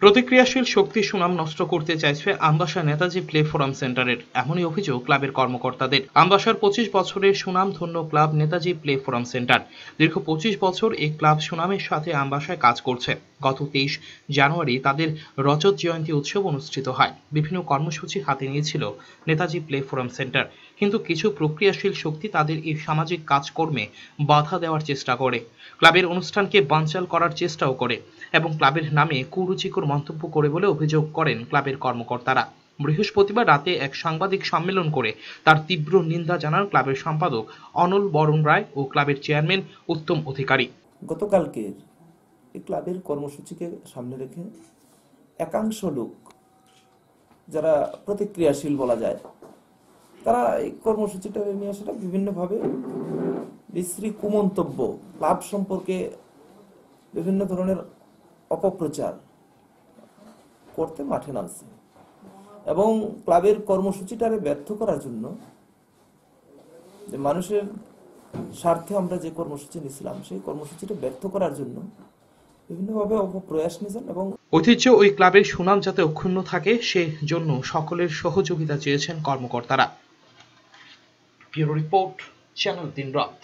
প্রতিক্রিয়াশীল শক্তি সুনাম নষ্ট করতে চাইছে আমবাসা নেতাজি প্লে ফোরাম সেন্টারের, এমনই অভিযোগ ক্লাবের কর্মকর্তাদের। আমবাসার ২৫ বছরের সুনামধন্য club Netaji play forum centre দীর্ঘ ২৫ বছর এই ক্লাব সুনামের সাথে আমবাসায় কাজ করছে। গত ২৩ জানুয়ারি তাদের রজত জয়ন্তী উৎসব অনুষ্ঠিত হয়। বিভিন্ন কর্মসূচি হাতে নিয়েছিল নেতাজি প্লে ফোরাম সেন্টার, কিন্তু কিছু প্রক্রিয়াশীল শক্তি তাদের এই সামাজিক কাজকর্মে বাধা দেওয়ার চেষ্টা করে, ক্লাবের অনুষ্ঠানকে বানচাল করার চেষ্টাও করে এবং ক্লাবের নামে কুরুচিকর মন্তব্য করে বলে অভিযোগ করেন ক্লাবের কর্মকর্তারা। বৃহস্পতিবার রাতে এক সাংবাদিক সম্মেলন করে তার তীব্র নিন্দা জানান ক্লাবের সম্পাদক অনল বরণ রায় ও ক্লাবের চেয়ারম্যান উত্তম অধিকারী। গতকালকের এই ক্লাবের কর্মসূচিকে সামনে রেখে একাংশ লোক, যারা প্রতিক্রিয়াশীল বলা যায়, তারা এই কর্মসূচিটা নিয়ে আসলে বিভিন্নভাবে বিশ্রী কুমন্তব্য, ক্লাব সম্পর্কে বিভিন্ন ধরনের অপপ্রচার করতে মাঠে নামছে এবং ক্লাবের কর্মসূচিটারে ব্যর্থ করার জন্য, যে মানুষের স্বার্থে আমরা যে কর্মসূচি নিয়েছিলাম সেই কর্মসূচিটা ব্যর্থ করার জন্য বিভিন্নভাবে অপপ্রয়াস নিয়েছেন এবং ঐতিহ্য ওই ক্লাবের সুনাম যাতে অক্ষুণ্ণ থাকে সে জন্য সকলের সহযোগিতা চেয়েছেন কর্মকর্তারা। ব্যুরো রিপোর্ট, চ্যানেল দিনরাত।